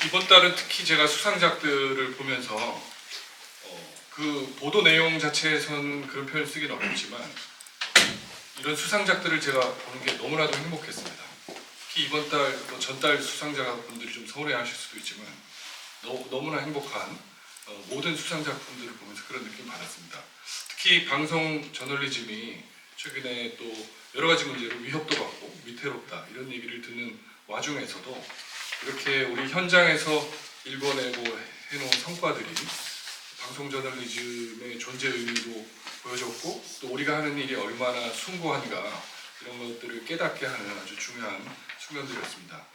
이번 달은 특히 제가 수상작들을 보면서 그 보도 내용 자체에서는 그런 표현을 쓰기는 어렵지만 이런 수상작들을 제가 보는 게 너무나도 행복했습니다. 특히 이번 달, 전달 수상자분들이 좀 서운해하실 수도 있지만 너무나 행복한 모든 수상작품들을 보면서 그런 느낌 받았습니다. 특히 방송 저널리즘이 최근에 또 여러 가지 문제로 위협도 받고 위태롭다 이런 얘기를 듣는 와중에서도 이렇게 우리 현장에서 일궈내고 해놓은 성과들이 방송 저널리즘의 존재 의미도 보여줬고 또 우리가 하는 일이 얼마나 숭고한가 이런 것들을 깨닫게 하는 아주 중요한 순간들이었습니다.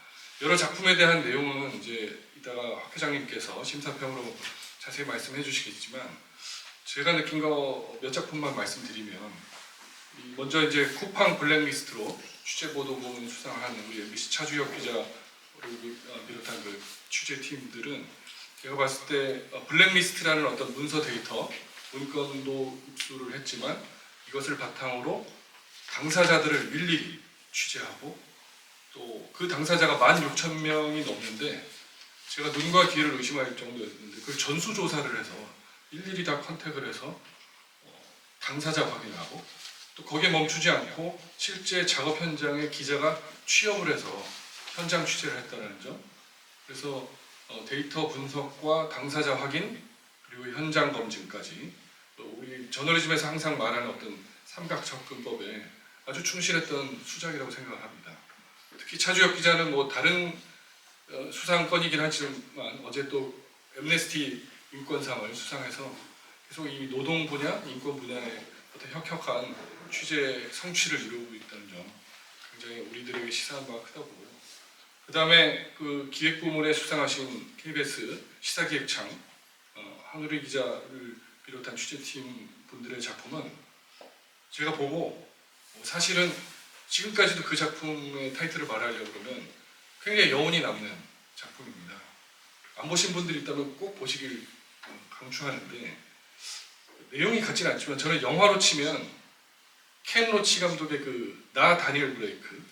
여러 작품에 대한 내용은 이제 이따가 학 회장님께서 심사평으로 자세히 말씀해 주시겠지만 제가 느낀 거 몇 작품만 말씀드리면 먼저 이제 쿠팡 블랙리스트로 취재보도부문 수상한 우리 MBC 차주혁 기자를 비롯한 그 취재팀들은 제가 봤을 때 블랙리스트라는 어떤 문서 데이터, 문건도 입수를 했지만 이것을 바탕으로 당사자들을 일일이 취재하고 또 그 당사자가 16,000명이 넘는데 제가 눈과 귀를 의심할 정도였는데 그걸 전수조사를 해서 일일이 다 컨택을 해서 당사자 확인하고 또 거기에 멈추지 않고 실제 작업 현장에 기자가 취업을 해서 현장 취재를 했다는 점. 그래서 데이터 분석과 당사자 확인 그리고 현장 검증까지 또 우리 저널리즘에서 항상 말하는 어떤 삼각 접근법에 아주 충실했던 수작이라고 생각을 합니다. 특히 차주혁 기자는 뭐 다른 수상건이긴 하지만 어제 또 엠네스티 인권상을 수상해서 계속 이 노동 분야, 인권 분야에 어떤 혁혁한 취재 성취를 이루고 있다는 점 굉장히 우리들에게 시사한 바가 크다고 보고요. 그 다음에 그 기획부문에 수상하신 KBS 시사기획창 한우리 기자를 비롯한 취재팀 분들의 작품은 제가 보고 사실은 지금까지도 그 작품의 타이틀을 말하려고 그러면 굉장히 여운이 남는 작품입니다. 안 보신 분들이 있다면 꼭 보시길 강추하는데 내용이 같지는 않지만 저는 영화로 치면 켄 로치 감독의 그 나 다니엘 브레이크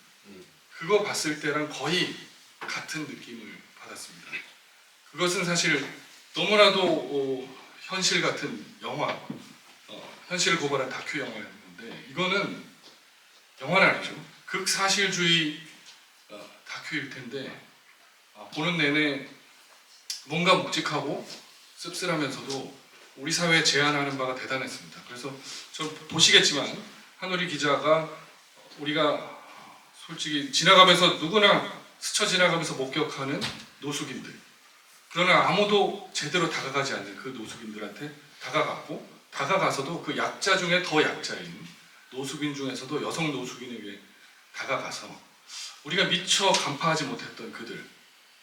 그거 봤을 때랑 거의 같은 느낌을 받았습니다. 그것은 사실 너무나도 현실 같은 영화, 현실을 고발한 다큐 영화였는데 이거는 영화는 아니죠. 극사실주의 다큐일 텐데 보는 내내 뭔가 묵직하고 씁쓸하면서도 우리 사회에 제안하는 바가 대단했습니다. 그래서 저 보시겠지만 한우리 기자가 우리가 솔직히 지나가면서 누구나 스쳐 지나가면서 목격하는 노숙인들 그러나 아무도 제대로 다가가지 않는 그 노숙인들한테 다가갔고 다가가서도 그 약자 중에 더 약자인 노숙인 중에서도 여성 노숙인에게 다가가서 우리가 미처 간파하지 못했던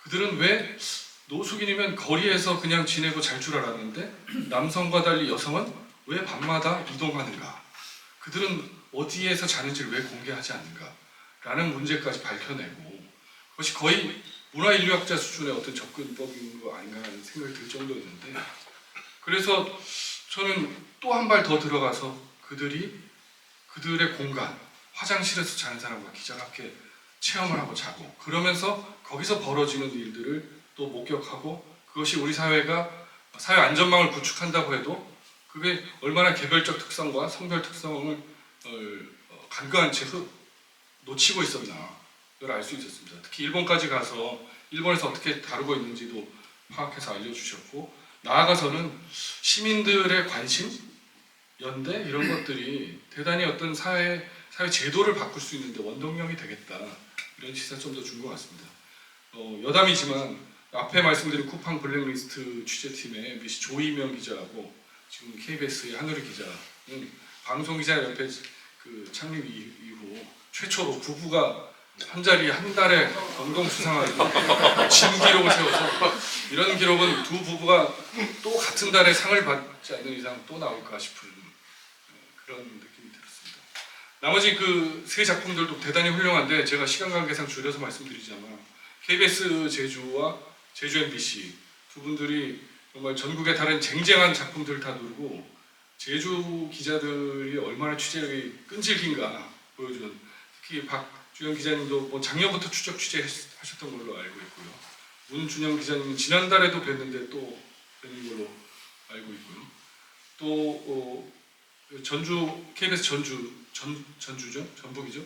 그들은 왜 노숙인이면 거리에서 그냥 지내고 잘 줄 알았는데 남성과 달리 여성은 왜 밤마다 이동하는가? 그들은 어디에서 자는지를 왜 공개하지 않는가? 라는 문제까지 밝혀내고 그것이 거의 문화인류학자 수준의 어떤 접근법인 거 아닌가 하는 생각이 들 정도였는데 그래서 저는 또 한 발 더 들어가서 그들의 공간, 화장실에서 자는 사람과 기자가 함께 체험을 하고 자고 그러면서 거기서 벌어지는 일들을 또 목격하고 그것이 우리 사회가 사회 안전망을 구축한다고 해도 그게 얼마나 개별적 특성과 성별 특성을 간과한 채 놓치고 있었나 를 알 수 있었습니다. 특히 일본까지 가서 일본에서 어떻게 다루고 있는지도 파악해서 알려주셨고 나아가서는 시민들의 관심, 연대 이런 것들이 대단히 어떤 사회 제도를 바꿀 수 있는데 원동력이 되겠다 이런 시사 좀 더 준 것 같습니다. 여담이지만 앞에 말씀드린 쿠팡 블랙리스트 취재팀의 MBC 조이명 기자하고 지금 KBS의 한우리 기자는 방송기자협회 그 창립 이후 최초로 부부가 한 자리에 한 달에 공동 수상하고 진기록을 세워서 이런 기록은 두 부부가 또 같은 달에 상을 받지 않는 이상 또 나올까 싶은 그런 느낌이 들었습니다. 나머지 그 세 작품들도 대단히 훌륭한데 제가 시간 관계상 줄여서 말씀드리자면 KBS 제주와 제주 MBC 두 분들이 정말 전국의 다른 쟁쟁한 작품들을 다 누르고 제주 기자들이 얼마나 취재력이 끈질긴가 보여주는 특히 박주영 기자님도 뭐 작년부터 추적 취재하셨던 걸로 알고 있고요. 문준영 기자님은 지난달에도 뵀는데 또 뵈는 걸로 알고 있고요. 또 전주 KBS 전주죠, 전북이죠.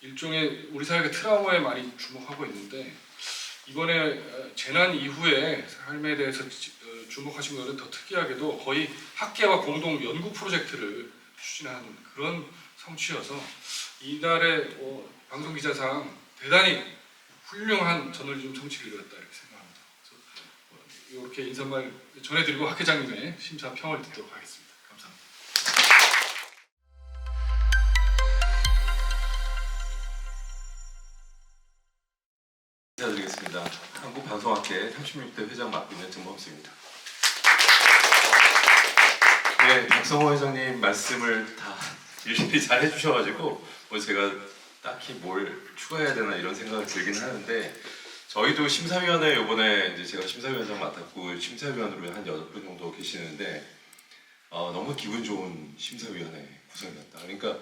일종의 우리 사회가 트라우마에 많이 주목하고 있는데 이번에 재난 이후에 삶에 대해서 주목하신 것은 더 특이하게도 거의 학계와 공동 연구 프로젝트를 추진하는 그런 성취여서 이달의 방송기자상 대단히 훌륭한 저널리즘 성취를 이뤘다 이렇게 생각합니다. 그래서 이렇게 인사말 전해드리고 학 회장님의 심사 평을 듣도록 하겠습니다. 감사합니다. 인사드리겠습니다. 한국방송학회 36대 회장 맡고 있는 정범수입니다. 네, 박성호 회장님 말씀을 다 일일이 잘 해주셔가지고 뭐 제가 딱히 뭘 추가해야 되나 이런 생각을 들긴 하는데 저희도 심사위원회 이번에 이제 제가 심사위원장 맡았고 심사위원으로 한 8분 정도 계시는데 너무 기분 좋은 심사위원회 구성이었다. 그러니까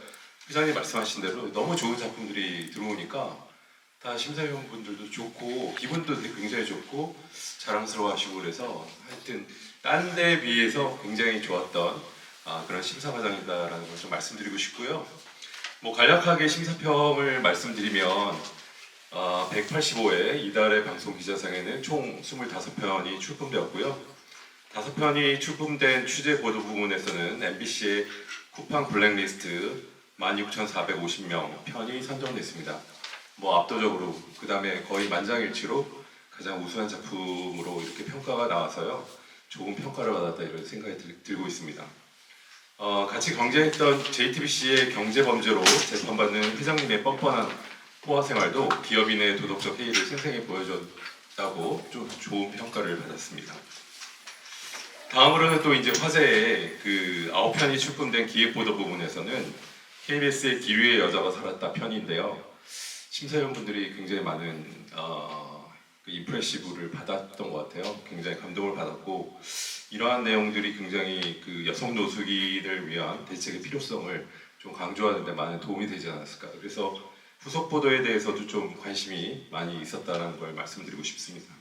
회장님 말씀하신 대로 너무 좋은 작품들이 들어오니까 다 심사위원분들도 좋고 기분도 굉장히 좋고 자랑스러워하시고 그래서 하여튼 딴 데에 비해서 굉장히 좋았던 그런 심사 과정이다라는 걸 좀 말씀드리고 싶고요. 뭐 간략하게 심사평을 말씀드리면 185회 이달의 방송 기자상에는 총 25편이 출품되었고요. 5편이 출품된 취재 보도 부문에서는 MBC의 쿠팡 블랙리스트 16,450명 편이 선정됐습니다. 뭐 압도적으로 그 다음에 거의 만장일치로 가장 우수한 작품으로 이렇게 평가가 나와서요 좋은 평가를 받았다 이런 생각이 들고 있습니다. 같이 경쟁했던 JTBC의 경제범죄로 재판받는 회장님의 뻔뻔한 포화 생활도 기업인의 도덕적 해이를 생생히 보여줬다고 좀 좋은 평가를 받았습니다. 다음으로는 또 이제 화제의 그 9편이 출품된 기획보도 부분에서는 KBS의 기류의 여자가 살았다 편인데요. 심사위원분들이 굉장히 많은 그 임프레시브를 받았던 것 같아요. 굉장히 감동을 받았고 이러한 내용들이 굉장히 그 여성 노숙인을 위한 대책의 필요성을 좀 강조하는 데 많은 도움이 되지 않았을까. 그래서 후속 보도에 대해서도 좀 관심이 많이 있었다는 걸 말씀드리고 싶습니다.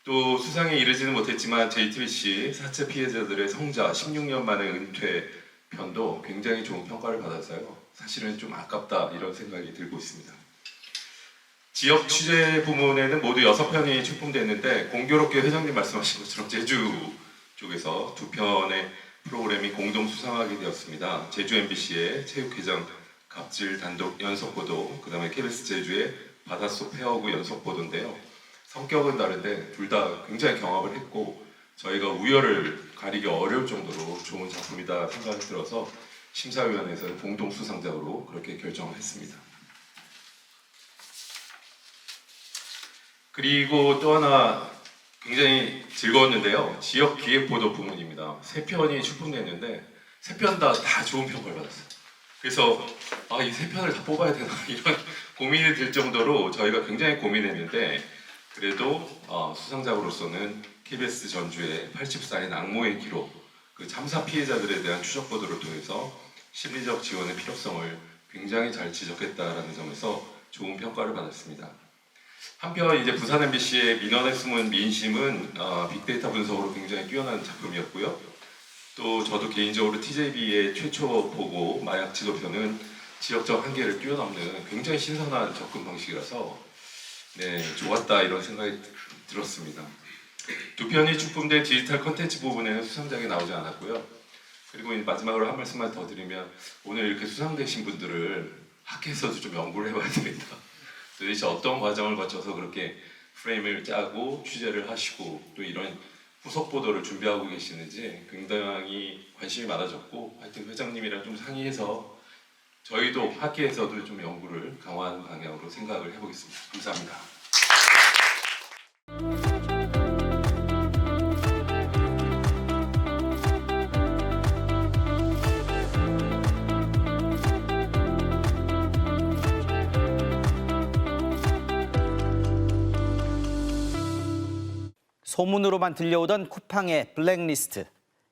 또 수상에 이르지는 못했지만 JTBC 사체 피해자들의 성자 16년 만의 은퇴 편도 굉장히 좋은 평가를 받아서요. 사실은 좀 아깝다 이런 생각이 들고 있습니다. 지역 취재 부문에는 모두 6편이 출품됐는데 공교롭게 회장님 말씀하신 것처럼 제주 쪽에서 2편의 프로그램이 공동 수상하게 되었습니다. 제주 MBC의 체육회장 갑질 단독 연속보도, 그 다음에 KBS 제주의 바닷속 폐허구 연속보도인데요. 성격은 다른데 둘 다 굉장히 경합을 했고 저희가 우열을 가리기 어려울 정도로 좋은 작품이다 생각이 들어서 심사위원회에서는 공동 수상작으로 그렇게 결정을 했습니다. 그리고 또 하나 굉장히 즐거웠는데요. 지역 기획 보도 부문입니다. 3편이 출품됐는데 3편 다 좋은 평가를 받았어요. 그래서 이 3편을 다 뽑아야 되나 이런 고민이 들 정도로 저희가 굉장히 고민했는데 그래도 수상작으로서는 KBS 전주의 80살인 악모의 기록, 그 참사 피해자들에 대한 추적 보도를 통해서 심리적 지원의 필요성을 굉장히 잘 지적했다라는 점에서 좋은 평가를 받았습니다. 한편 이제 부산 MBC의 민원에 숨은 민심은 빅데이터 분석으로 굉장히 뛰어난 작품이었고요. 또 저도 개인적으로 TJB의 최초 보고 마약 지도편은 지역적 한계를 뛰어넘는 굉장히 신선한 접근 방식이라서 좋았다 이런 생각이 들었습니다. 2편이 출품된 디지털 컨텐츠 부분에는 수상작이 나오지 않았고요. 그리고 마지막으로 한 말씀만 더 드리면 오늘 이렇게 수상되신 분들을 학회에서도 좀 연구를 해봐야 됩니다. 도대체 어떤 과정을 거쳐서 그렇게 프레임을 짜고 취재를 하시고 또 이런 후속 보도를 준비하고 계시는지 굉장히 관심이 많아졌고 하여튼 회장님이랑 좀 상의해서 저희도 학계에서도 좀 연구를 강화하는 방향으로 생각을 해보겠습니다. 감사합니다. 소문으로만 들려오던 쿠팡의 블랙리스트.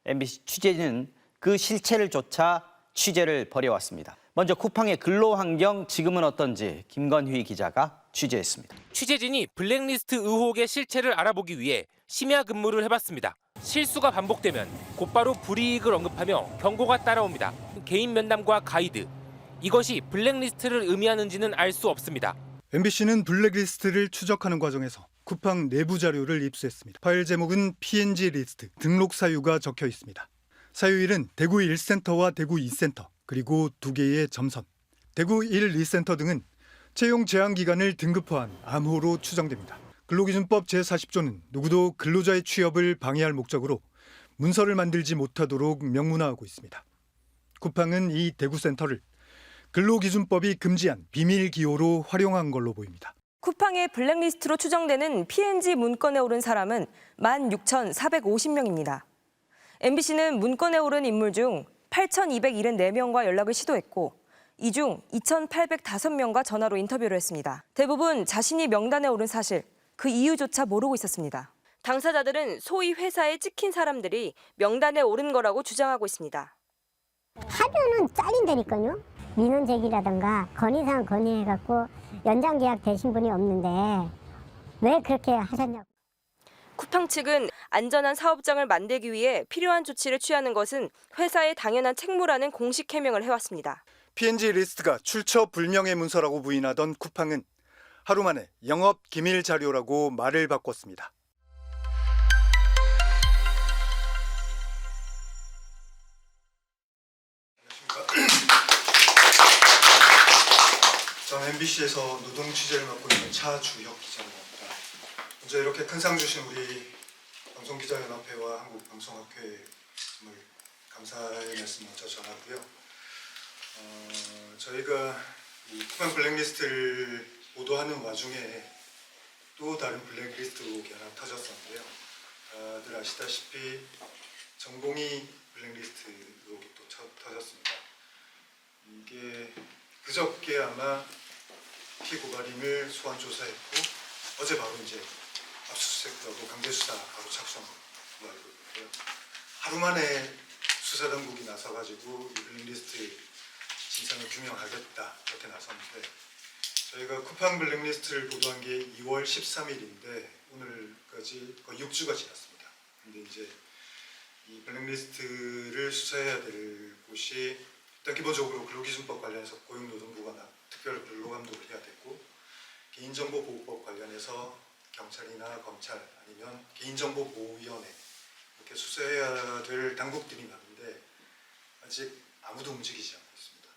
MBC 취재진은 그 실체를 쫓아 취재를 벌여왔습니다. 먼저 쿠팡의 근로 환경 지금은 어떤지 김건휘 기자가 취재했습니다. 취재진이 블랙리스트 의혹의 실체를 알아보기 위해 심야 근무를 해봤습니다. 실수가 반복되면 곧바로 불이익을 언급하며 경고가 따라옵니다. 개인 면담과 가이드, 이것이 블랙리스트를 의미하는지는 알 수 없습니다. MBC는 블랙리스트를 추적하는 과정에서 쿠팡 내부 자료를 입수했습니다. 파일 제목은 PNG 리스트, 등록 사유가 적혀 있습니다. 사유일은 대구 1센터와 대구 2센터, 그리고 2개의 점선. 대구 1, 2센터 등은 채용 제한 기간을 등급화한 암호로 추정됩니다. 근로기준법 제40조는 누구도 근로자의 취업을 방해할 목적으로 문서를 만들지 못하도록 명문화하고 있습니다. 쿠팡은 이 대구센터를 근로기준법이 금지한 비밀기호로 활용한 걸로 보입니다. 쿠팡의 블랙리스트로 추정되는 PNG 문건에 오른 사람은 16,450명입니다. MBC는 문건에 오른 인물 중 8,274명과 연락을 시도했고 이 중 2,805명과 전화로 인터뷰를 했습니다. 대부분 자신이 명단에 오른 사실, 그 이유조차 모르고 있었습니다. 당사자들은 소위 회사에 찍힌 사람들이 명단에 오른 거라고 주장하고 있습니다. 하면은 잘린다니까요. 민원 제기라든가 건의사항 건의해갖고 연장 계약 되신 분이 없는데 왜 그렇게 하셨냐고. 쿠팡 측은 안전한 사업장을 만들기 위해 필요한 조치를 취하는 것은 회사의 당연한 책무라는 공식 해명을 해왔습니다. PNG 리스트가 출처 불명의 문서라고 부인하던 쿠팡은 하루 만에 영업 기밀 자료라고 말을 바꿨습니다. 저는 MBC에서 노동 취재를 맡고 있는 차주혁 기자입니다. 먼저 이렇게 큰 상 주신 우리 방송기자연합회와 한국방송학회에 정말 감사의 말씀 먼저 전하고요. 저희가 이 쿠팡 블랙리스트를 보도하는 와중에 또 다른 블랙리스트 의혹이 하나 터졌었는데요. 다들 아시다시피 전공의 블랙리스트 의혹이 또 터졌습니다. 이게 그저께 아마 피고발인을 소환 조사했고 어제 바로 이제 압수수색하고 강제 수사 바로 착수한 걸로 알고 있는데요. 하루 만에 수사 당국이 나서가지고 이 블랙리스트 진상을 규명하겠다 이렇게 나섰는데 저희가 쿠팡 블랙리스트를 보도한 게 2월 13일인데 오늘까지 거의 6주가 지났습니다. 근데 이제 이 블랙리스트를 수사해야 될 곳이 일단 기본적으로 근로기준법 관련해서 고용노동부가 특별 근로감독을 해야 되고 개인정보보호법 관련해서 경찰이나 검찰 아니면 개인정보보호위원회 이렇게 수사해야 될 당국들이 많은데 아직 아무도 움직이지 않고 있습니다.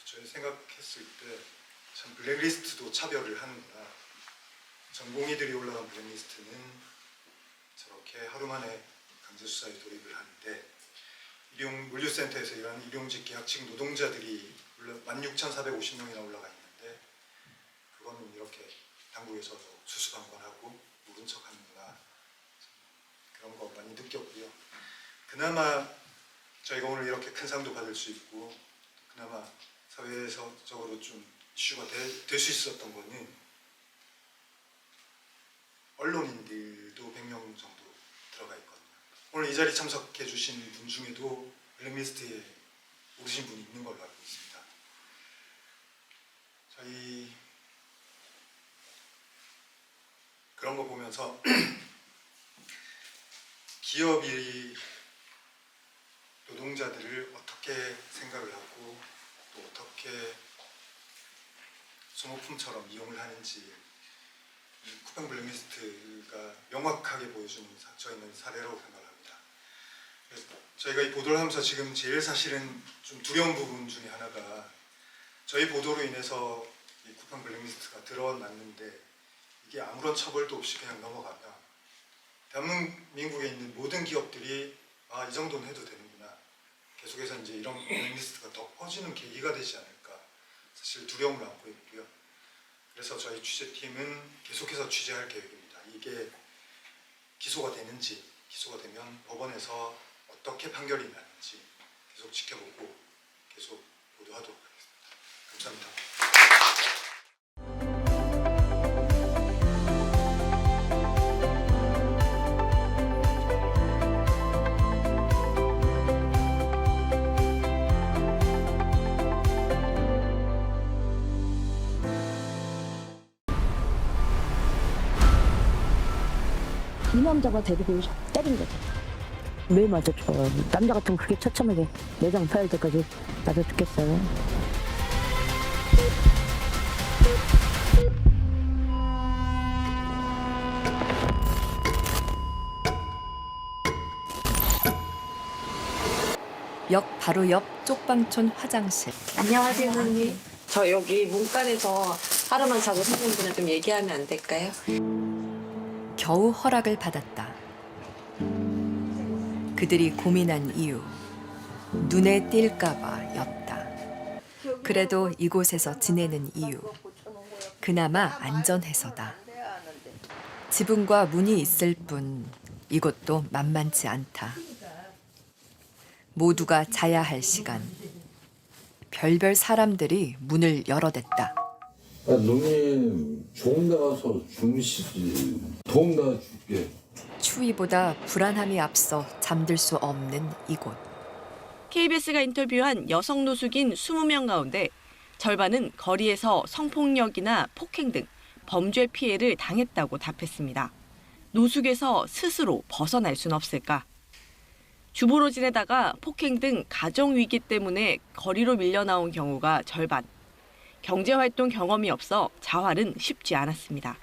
저희 생각했을 때 참 블랙리스트도 차별을 하는구나. 전공의들이 올라간 블랙리스트는 저렇게 하루 만에 강제 수사에 돌입을 하는데 물류센터에서 일하는 일용직 계약직 노동자들이 16,450명이나 올라가 있는데 그거는 이렇게 당국에서도 수수방관하고 모른 척하는구나 그런 거 많이 느꼈고요. 그나마 저희가 오늘 이렇게 큰 상도 받을 수 있고 그나마 사회적으로 좀 이슈가 될 수 있었던 거는 언론인들도 100명 정도 들어가 있거든요. 오늘 이 자리 참석해 주신 분 중에도 블랙리스트에 오르신 분이 있는 걸로 알고 있습니다. 저희 그런 거 보면서 기업이 노동자들을 어떻게 생각을 하고 또 어떻게 소모품처럼 이용을 하는지 쿠팡 블랙리스트가 명확하게 보여주는 저희는 사례라고 생각합니다. 그래서 저희가 이 보도를 하면서 지금 제일 사실은 좀 두려운 부분 중에 하나가 저희 보도로 인해서 이 쿠팡 블랙리스트가 드러났는데 이게 아무런 처벌도 없이 그냥 넘어가면 대한민국에 있는 모든 기업들이 이 정도는 해도 되는구나. 계속해서 이제 이런 블랙리스트가 더 퍼지는 계기가 되지 않을까. 사실 두려움을 안고 있고요. 그래서 저희 취재팀은 계속해서 취재할 계획입니다. 이게 기소가 되는지, 기소가 되면 법원에서 어떻게 판결이 나는지 계속 지켜보고 계속 보도하도록 하겠습니다. 감사합니다. 이 남자가 데리고 때린 거지. 왜 맞아 쳐? 남자 같으면 그렇게 처참하게 내장 파열 때까지 맞아 죽겠어요. 역 바로 옆 쪽방촌 화장실. 안녕하세요, 선생님. 저 여기 문간에서 하루만 자고 선생님들이랑 좀 얘기하면 안 될까요? 겨우 허락을 받았다. 그들이 고민한 이유. 눈에 띌까봐 였다. 그래도 이곳에서 지내는 이유. 그나마 안전해서다. 지붕과 문이 있을 뿐 이곳도 만만치 않다. 모두가 자야 할 시간. 별별 사람들이 문을 열어댔다. 누님 좋은 데 가서 주무시지. 더운 데 가서 줄게. 추위보다 불안함이 앞서 잠들 수 없는 이곳. KBS가 인터뷰한 여성 노숙인 20명 가운데 절반은 거리에서 성폭력이나 폭행 등 범죄 피해를 당했다고 답했습니다. 노숙에서 스스로 벗어날 순 없을까? 주부로 지내다가 폭행 등 가정 위기 때문에 거리로 밀려나온 경우가 절반. 경제활동 경험이 없어 자활은 쉽지 않았습니다.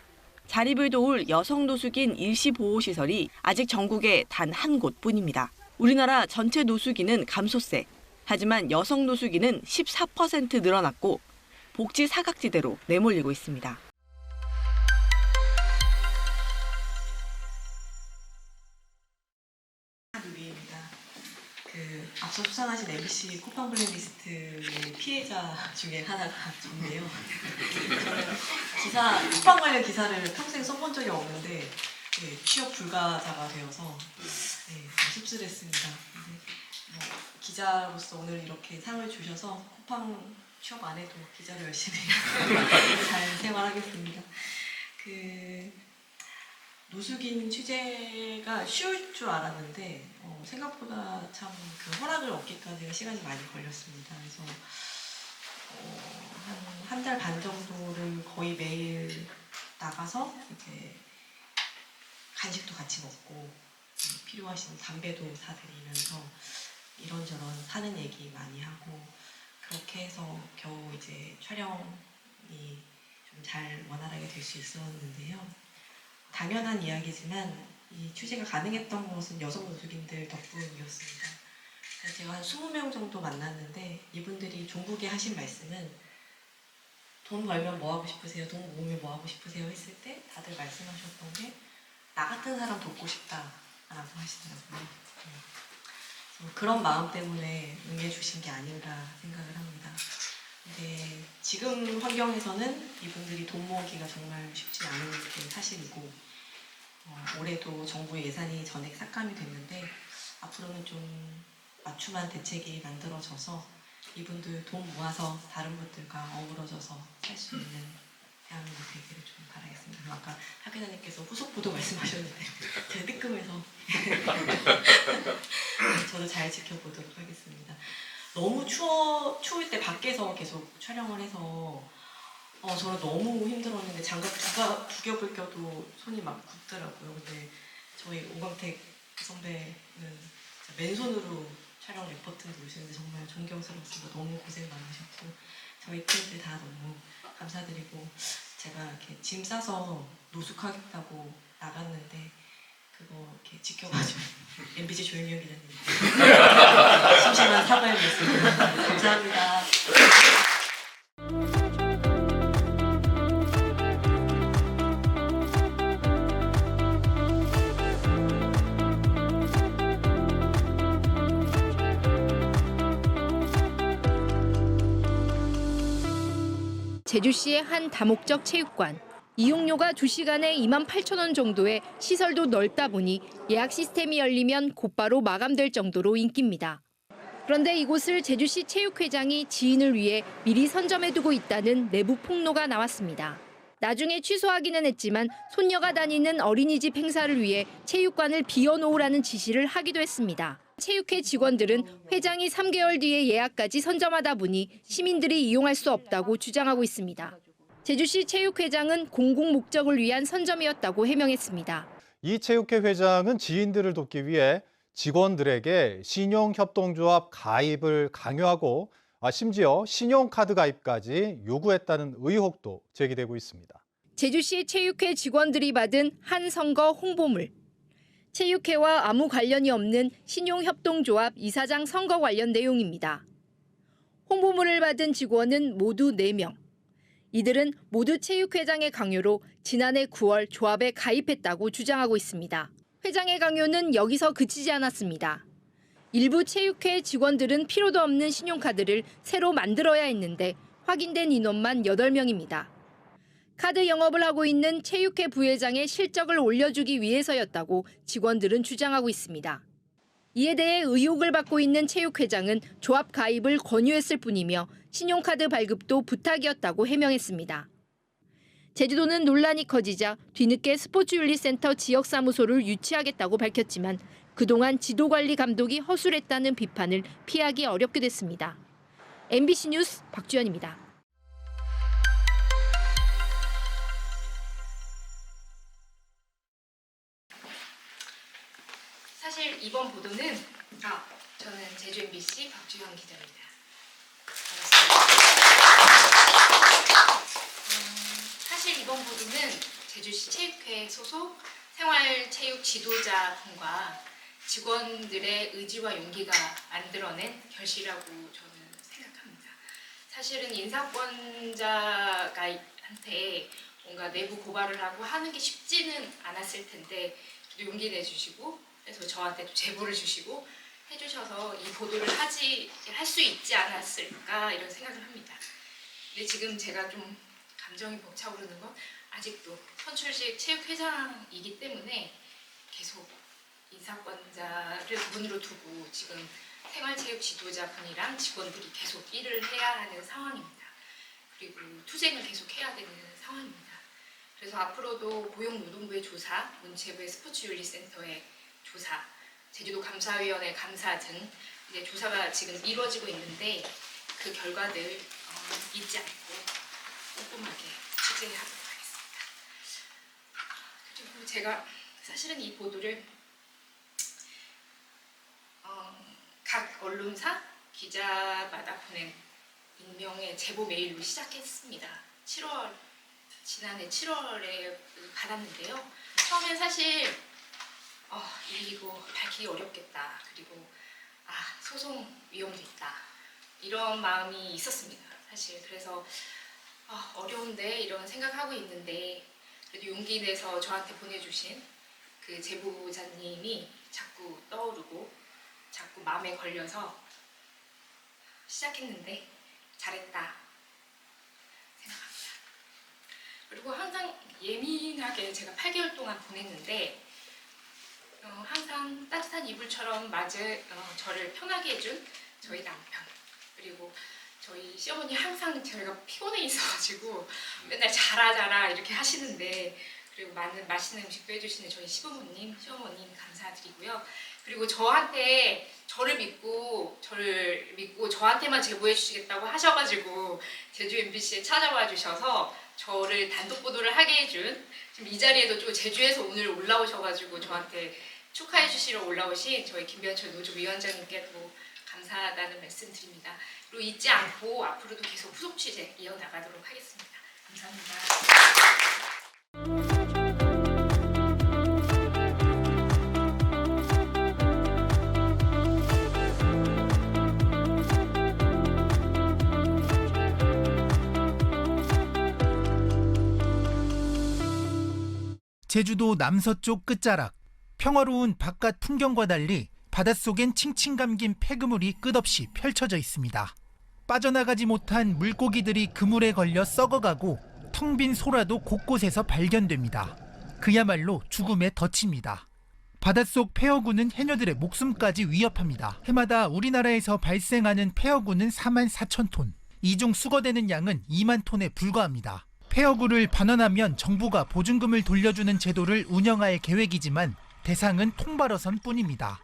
자립을 도울 여성 노숙인 일시보호시설이 아직 전국에 단 한 곳뿐입니다. 우리나라 전체 노숙인은 감소세. 하지만 여성 노숙인은 14% 늘어났고 복지 사각지대로 내몰리고 있습니다. 앞서 수상하신 MBC 쿠팡 블랙리스트 피해자 중에 하나가 저인데요. 저는 쿠팡 관련 기사를 평생 써본 적이 없는데 취업 불가자가 되어서 좀 씁쓸했습니다. 기자로서 오늘 이렇게 상을 주셔서 쿠팡 취업 안 해도 기자로 열심히 잘 생활하겠습니다. 노숙인 취재가 쉬울 줄 알았는데 생각보다 참 허락을 얻기까지가 시간이 많이 걸렸습니다. 그래서 한 달 반 정도를 거의 매일 나가서 이제 간식도 같이 먹고 필요하신 담배도 사드리면서 이런저런 사는 얘기 많이 하고 그렇게 해서 겨우 이제 촬영이 좀 잘 원활하게 될 수 있었는데요. 당연한 이야기지만 이 취재가 가능했던 것은 여성 노숙인들 덕분이었습니다. 제가 한 20명 정도 만났는데 이분들이 종국에 하신 말씀은 돈 벌면 뭐 하고 싶으세요? 돈 모으면 뭐 하고 싶으세요? 했을 때 다들 말씀하셨던 게 나 같은 사람 돕고 싶다라고 하시더라고요. 그런 마음 때문에 응해주신 게 아닌가 생각을 합니다. 근데 지금 환경에서는 이분들이 돈 모으기가 정말 쉽지 않은 게 사실이고 올해도 정부의 예산이 전액 삭감이 됐는데 앞으로는 좀 맞춤한 대책이 만들어져서 이분들 돈 모아서 다른 분들과 어우러져서 살 수 있는 대한민국 되기를 좀 바라겠습니다. 아까 박 기자님께서 후속보도 말씀하셨는데 제가 뜨끔해서 저도 잘 지켜보도록 하겠습니다. 너무 추울 때 밖에서 계속 촬영을 해서 저는 너무 힘들었는데 장갑 두 겹을 껴도 손이 막 굳더라고요. 근데 저희 오광택 선배는 맨손으로 촬영 리포트도 오시는데 정말 존경스럽습니다. 너무 고생 많으셨고 저희 팀들 다 너무 감사드리고 제가 이렇게 짐 싸서 노숙하겠다고 나갔는데 그거 이렇게 지켜봐준 MBC 조현명 기자님 심심한 사과의 말씀 감사합니다. 제주시의 한 다목적 체육관. 이용료가 2시간에 28,000원 정도에 시설도 넓다 보니 예약 시스템이 열리면 곧바로 마감될 정도로 인기입니다. 그런데 이곳을 제주시 체육회장이 지인을 위해 미리 선점해두고 있다는 내부 폭로가 나왔습니다. 나중에 취소하기는 했지만 손녀가 다니는 어린이집 행사를 위해 체육관을 비워놓으라는 지시를 하기도 했습니다. 체육회 직원들은 회장이 3개월 뒤에 예약까지 선점하다 보니 시민들이 이용할 수 없다고 주장하고 있습니다. 제주시 체육회장은 공공 목적을 위한 선점이었다고 해명했습니다. 이체육회 회장은 지인들을 돕기 위해 직원들에게 신용협동조합 가입을 강요하고 심지어 신용카드 가입까지 요구했다는 의혹도 제기되고 있습니다. 제주시 체육회 직원들이 받은 한 선거 홍보물. 체육회와 아무 관련이 없는 신용협동조합 이사장 선거 관련 내용입니다. 홍보물을 받은 직원은 모두 4명. 이들은 모두 체육회장의 강요로 지난해 9월 조합에 가입했다고 주장하고 있습니다. 회장의 강요는 여기서 그치지 않았습니다. 일부 체육회 직원들은 필요도 없는 신용카드를 새로 만들어야 했는데 확인된 인원만 8명입니다. 카드 영업을 하고 있는 체육회 부회장의 실적을 올려주기 위해서였다고 직원들은 주장하고 있습니다. 이에 대해 의혹을 받고 있는 체육회장은 조합 가입을 권유했을 뿐이며 신용카드 발급도 부탁이었다고 해명했습니다. 제주도는 논란이 커지자 뒤늦게 스포츠윤리센터 지역사무소를 유치하겠다고 밝혔지만 그동안 지도관리 감독이 허술했다는 비판을 피하기 어렵게 됐습니다. MBC 뉴스 박주연입니다. 사실 이번 보도는 저는 제주 MBC 박주현 기자입니다. 사실 이번 보도는 제주시 체육회 소속 생활체육 지도자분과 직원들의 의지와 용기가 만들어낸 결실이라고 저는 생각합니다. 사실은 인사권자한테 뭔가 내부 고발을 하고 하는 게 쉽지는 않았을 텐데 용기 내주시고 그래서 저한테 또 제보를 주시고 해주셔서 이 보도를 할 수 있지 않았을까 이런 생각을 합니다. 근데 지금 제가 좀 감정이 벅차오르는 건 아직도 선출직 체육회장이기 때문에 계속 인사권자를 그분으로 두고 지금 생활체육 지도자분이랑 직원들이 계속 일을 해야 하는 상황입니다. 그리고 투쟁을 계속 해야 되는 상황입니다. 그래서 앞으로도 고용노동부의 조사, 문체부의 스포츠윤리센터의 조사, 제주도 감사위원회 감사 등 이제 조사가 지금 이루어지고 있는데 그 결과들 잊지 않고 꼼꼼하게 취재하도록 하겠습니다. 그리고 제가 사실은 이 보도를 각 언론사 기자마다 보낸 익명의 제보 메일로 시작했습니다. 지난해 7월에 받았는데요. 처음엔 사실 이거 밝히기 어렵겠다. 그리고 소송 위험도 있다. 이런 마음이 있었습니다. 사실 그래서 어려운데 이런 생각하고 있는데 그래도 용기 내서 저한테 보내주신 그 제보자님이 자꾸 떠오르고 자꾸 마음에 걸려서 시작했는데 잘했다 생각합니다. 그리고 항상 예민하게 제가 8개월 동안 보냈는데 항상 따뜻한 이불처럼 저를 편하게 해준 저희 남편 그리고 저희 시어머니 항상 저희가 피곤해 있어가지고 맨날 자라 이렇게 하시는데 그리고 많은 맛있는 음식도 해주시는 저희 시부모님, 시어머님 감사드리고요. 그리고 저한테 저를 믿고 저한테만 제보해 주시겠다고 하셔가지고 제주 MBC에 찾아와 주셔서 저를 단독 보도를 하게 해준 지금 이 자리에도 좀 제주에서 오늘 올라오셔가지고 저한테 축하해 주시러 올라오신 저희 김변철 노조위원장님께도 감사하다는 말씀 드립니다. 그리고 잊지 않고 앞으로도 계속 후속 취재 이어나가도록 하겠습니다. 감사합니다. 제주도 남서쪽 끝자락. 평화로운 바깥 풍경과 달리 바닷속엔 칭칭 감긴 폐그물이 끝없이 펼쳐져 있습니다. 빠져나가지 못한 물고기들이 그물에 걸려 썩어가고 텅 빈 소라도 곳곳에서 발견됩니다. 그야말로 죽음의 덫입니다. 바닷속 폐허구는 해녀들의 목숨까지 위협합니다. 해마다 우리나라에서 발생하는 폐허구는 44,000톤. 이 중 수거되는 양은 2만 톤에 불과합니다. 폐허구를 반환하면 정부가 보증금을 돌려주는 제도를 운영할 계획이지만 대상은 통발어선 뿐입니다.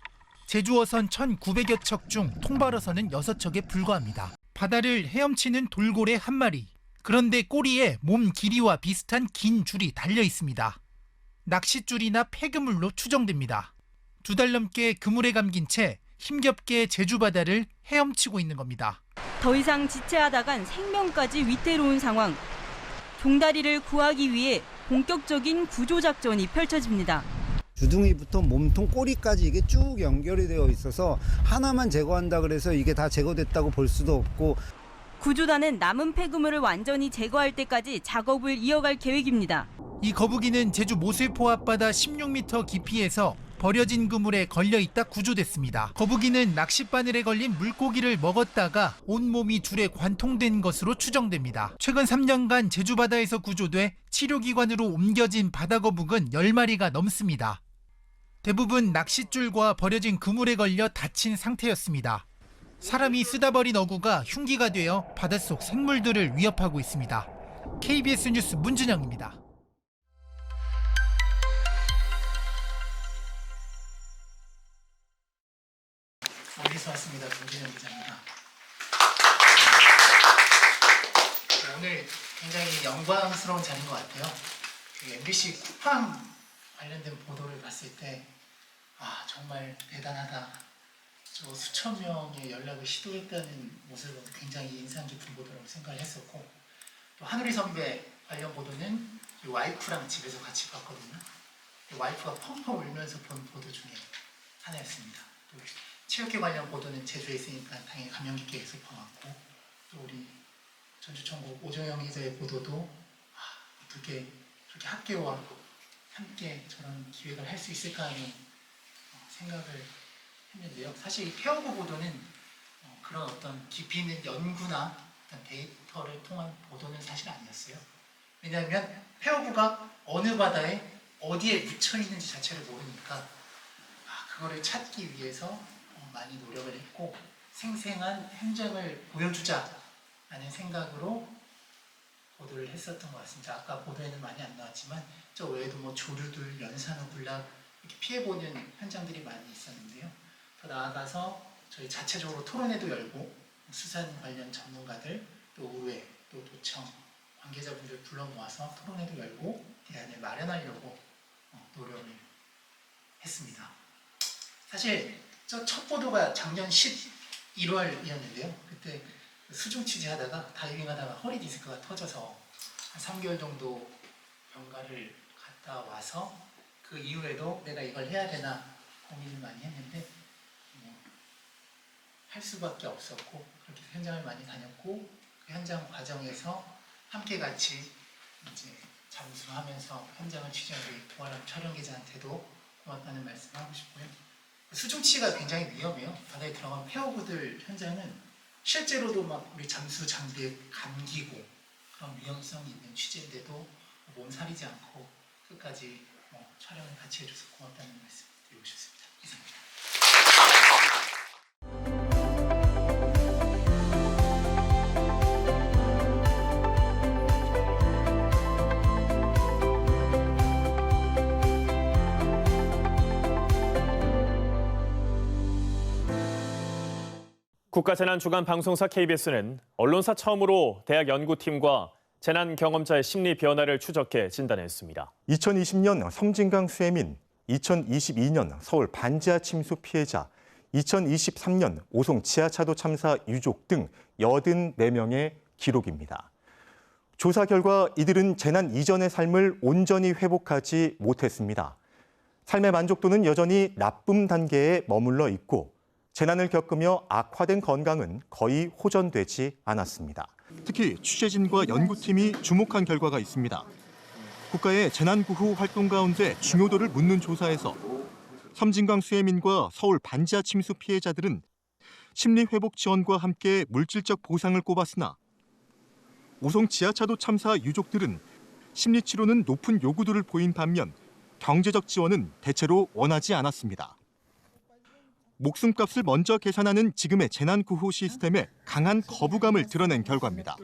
제주어선 1,900여 척 중 통발어선은 6척에 불과합니다. 바다를 헤엄치는 돌고래 한 마리. 그런데 꼬리에 몸 길이와 비슷한 긴 줄이 달려 있습니다. 낚싯줄이나 폐그물로 추정됩니다. 2달 넘게 그물에 감긴 채 힘겹게 제주 바다를 헤엄치고 있는 겁니다. 더 이상 지체하다간 생명까지 위태로운 상황. 종다리를 구하기 위해 본격적인 구조작전이 펼쳐집니다. 주둥이부터 몸통 꼬리까지 이게 쭉 연결이 되어 있어서 하나만 제거한다 그래서 이게 다 제거됐다고 볼 수도 없고, 구조단은 남은 폐그물을 완전히 제거할 때까지 작업을 이어갈 계획입니다. 이 거북이는 제주 모세포 앞바다 16m 깊이에서 버려진 그물에 걸려있다 구조됐습니다. 거북이는 낚싯바늘에 걸린 물고기를 먹었다가 온몸이 줄에 관통된 것으로 추정됩니다. 최근 3년간 제주 바다에서 구조돼 치료기관으로 옮겨진 바다거북은 10마리가 넘습니다. 대부분 낚싯줄과 버려진 그물에 걸려 다친 상태였습니다. 사람이 쓰다 버린 어구가 흉기가 되어 바닷속 생물들을 위협하고 있습니다. KBS 뉴스 문준영입니다. 멀리서 왔습니다. 문진영 기자입니다. 오늘 굉장히 영광스러운 자리인 것 같아요. MBC 쿠팡 관련된 보도를 봤을 때 정말 대단하다. 저 수천 명의 연락을 시도했다는 모습을 보고 굉장히 인상 깊은 보도라고 생각을 했었고, 또 한우리 선배 관련 보도는 와이프랑 집에서 같이 봤거든요. 와이프가 펑펑 울면서 본 보도 중에 하나였습니다. 또 체육회 관련 보도는 제주에 있으니까 당연히 감명 깊게 해서 봐왔고, 또 우리 전주천국 오정영 기자의 보도도 어떻게 그렇게 학교와 함께 저런 기획을 할 수 있을까 하는 생각을 했는데요. 사실 이 폐허구 보도는 그런 어떤 깊이 있는 연구나 어떤 데이터를 통한 보도는 사실 아니었어요. 왜냐하면 폐허구가 어느 바다에 어디에 묻혀 있는지 자체를 모르니까 그거를 찾기 위해서 많이 노력을 했고, 생생한 현장을 보여주자라는 생각으로 보도를 했었던 것 같습니다. 아까 보도에는 많이 안 나왔지만 저 외에도 뭐 조류들, 연산호, 군락 이렇게 피해보는 현장들이 많이 있었는데요. 더 나아가서 저희 자체적으로 토론회도 열고 수산 관련 전문가들, 또 의회, 또 도청 관계자분들 불러 모아서 토론회도 열고 대안을 마련하려고 노력을 했습니다. 사실 저 첫 보도가 작년 11월이었는데요. 그때 수중 취재하다가 다이빙하다가 허리 디스크가 터져서 한 3개월 정도 병가를 갔다 와서 그 이후에도 내가 이걸 해야 되나 고민을 많이 했는데 할 수밖에 없었고, 그렇게 현장을 많이 다녔고, 그 현장 과정에서 함께 같이 이제 잠수하면서 현장을 취재하는 동아람 촬영 기자한테도 고맙다는 말씀하고 싶고요. 수중치가 굉장히 위험해요. 바다에 들어간 폐허구들 현장은 실제로도 막 우리 잠수 장비에 감기고 그런 위험성이 있는 취재인데도 몸살이지 않고 끝까지 촬영을 같이 해줘서 고맙다는 말씀 드리고 싶습니다. 이상입니다. 국가재난주간방송사 KBS는 언론사 처음으로 대학 연구팀과 재난경험자의 심리 변화를 추적해 진단했습니다. 2020년 섬진강 수해민, 2022년 서울 반지하 침수 피해자, 2023년 오송 지하차도 참사 유족 등 84명의 기록입니다. 조사 결과 이들은 재난 이전의 삶을 온전히 회복하지 못했습니다. 삶의 만족도는 여전히 나쁨 단계에 머물러 있고 재난을 겪으며 악화된 건강은 거의 호전되지 않았습니다. 특히 취재진과 연구팀이 주목한 결과가 있습니다. 국가의 재난구호 활동 가운데 중요도를 묻는 조사에서 섬진강 수해민과 서울 반지하 침수 피해자들은 심리회복 지원과 함께 물질적 보상을 꼽았으나 오송 지하차도 참사 유족들은 심리치료는 높은 요구도를 보인 반면 경제적 지원은 대체로 원하지 않았습니다. 목숨값을 먼저 계산하는 지금의 재난구호 시스템에 강한 거부감을 드러낸 결과입니다.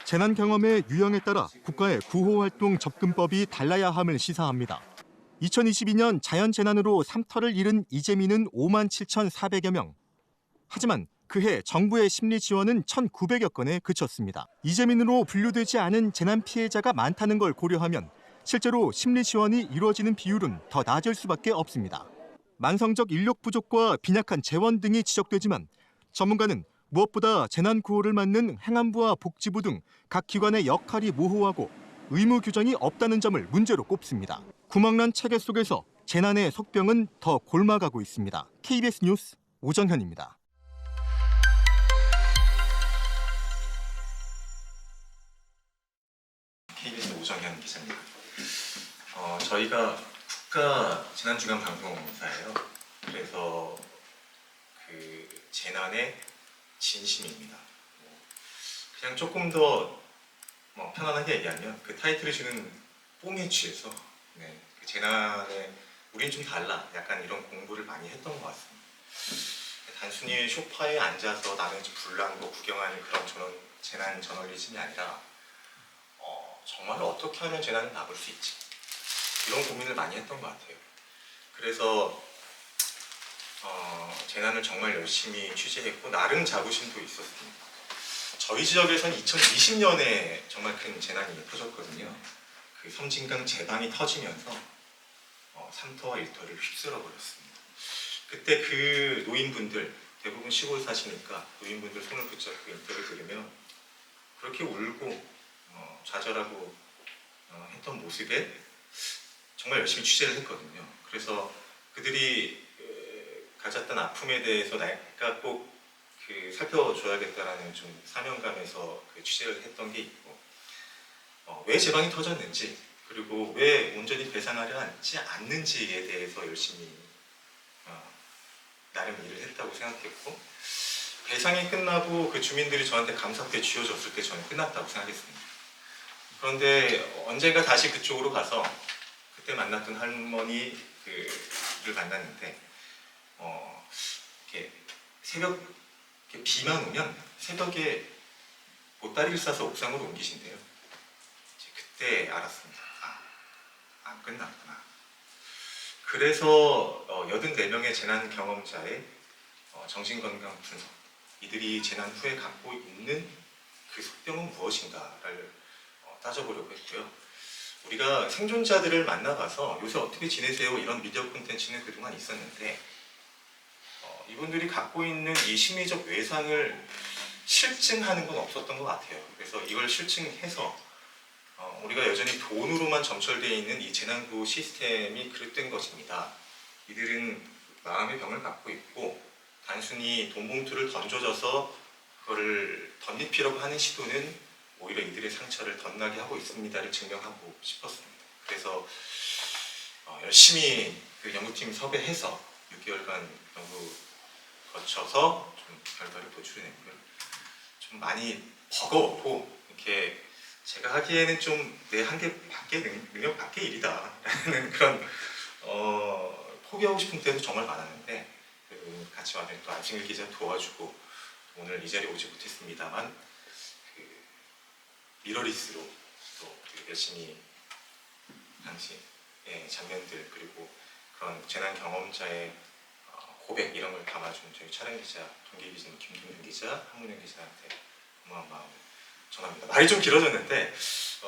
재난 경험의 유형에 따라 국가의 구호활동 접근법이 달라야 함을 시사합니다. 2022년 자연재난으로 삼터를 잃은 이재민은 57,400여 명. 하지만 그해 정부의 심리 지원은 1,900여 건에 그쳤습니다. 이재민으로 분류되지 않은 재난 피해자가 많다는 걸 고려하면 실제로 심리 지원이 이루어지는 비율은 더 낮을 수밖에 없습니다. 만성적 인력 부족과 빈약한 재원 등이 지적되지만 전문가는 무엇보다 재난 구호를 맡는 행안부와 복지부 등 각 기관의 역할이 모호하고 의무 규정이 없다는 점을 문제로 꼽습니다. 구멍난 체계 속에서 재난의 속병은 더 골마가고 있습니다. KBS 뉴스 오정현입니다. KBS 오정현 기자입니다. 저희가 국가 재난주간 방송사예요. 그래서 그 재난의 진심입니다. 그냥 조금 더 편안하게 얘기하면 그 타이틀을 주는 뽕에 취해서 그 재난에 우린 좀 달라 약간 이런 공부를 많이 했던 것 같습니다. 단순히 소파에 앉아서 나는 불난 거 구경하는 그런 재난 저널리즘이 아니라 정말로 어떻게 하면 재난을 막을 수 있지? 이런 고민을 많이 했던 것 같아요. 그래서 재난을 정말 열심히 취재했고 나름 자부심도 있었습니다. 저희 지역에서는 2020년에 정말 큰 재난이 터졌거든요. 그 섬진강 제방이 터지면서 3터와 1터를 휩쓸어 버렸습니다. 그때 그 노인분들, 대부분 시골 사시니까 노인분들 손을 붙잡고 인터뷰 들으면 그렇게 울고 좌절하고 했던 모습에 정말 열심히 취재를 했거든요. 그래서 그들이 가졌던 아픔에 대해서 내가 꼭 살펴줘야겠다라는 좀 사명감에서 취재를 했던 게 있고 왜 제방이 터졌는지 그리고 왜 온전히 배상하려 하지 않는지에 대해서 열심히 나름 일을 했다고 생각했고 배상이 끝나고 그 주민들이 저한테 감사패 쥐어줬을 때 저는 끝났다고 생각했습니다. 그런데 언젠가 다시 그쪽으로 가서 그때 만났던 할머니를 만났는데 이렇게 비만 오면 새벽에 보따리를 싸서 옥상으로 옮기신대요. 그때 알았습니다. 안 끝났구나. 그래서 84명의 재난 경험자의 정신건강 분석, 이들이 재난 후에 갖고 있는 그 속병은 무엇인가를 따져보려고 했고요. 우리가 생존자들을 만나봐서 요새 어떻게 지내세요? 이런 미디어 콘텐츠는 그동안 있었는데 이분들이 갖고 있는 이 심리적 외상을 실증하는 건 없었던 것 같아요. 그래서 이걸 실증해서 우리가 여전히 돈으로만 점철되어 있는 이 재난구호 시스템이 그릇된 것입니다. 이들은 마음의 병을 갖고 있고 단순히 돈 봉투를 던져줘서 그거를 덧입히려고 하는 시도는 오히려 이들의 상처를 덧나게 하고 있습니다를 증명하고 싶었습니다. 그래서 열심히 그 연구팀 섭외해서 6개월간 연구 거쳐서 좀 결과를 도출해냈고요. 좀 많이 버거웠고 이렇게 제가 하기에는 좀 내 한계 밖의 능력 밖의 일이다라는 그런 포기하고 싶은 때도 정말 많았는데 같이 와준 또 안승일 기자 도와주고 오늘 이 자리에 오지 못했습니다만 그 미러리스로 또 열심히 당시의 장면들 그리고 그런 재난 경험자의 고백 이런 걸 담아준 저희 촬영 기자, 동기 기자, 김동현 기자, 한문영 기자한테 고마운 마음을 전합니다. 말이 좀 길어졌는데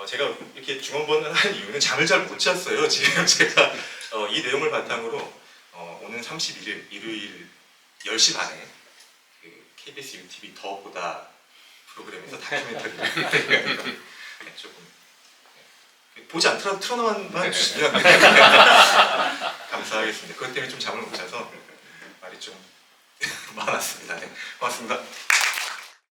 제가 이렇게 중원본을 한 이유는 잠을 잘 못 잤어요. 지금 제가 이 내용을 바탕으로 오는 31일 일요일 10시 반에 그 KBS 1TV 더 보다 프로그램에서 다큐멘터리를 조금 보지 않더라도 틀어놔만 주시면 감사하겠습니다. 그것 때문에 좀 잠을 못 자서 말이 좀 많았습니다. 네, 고맙습니다.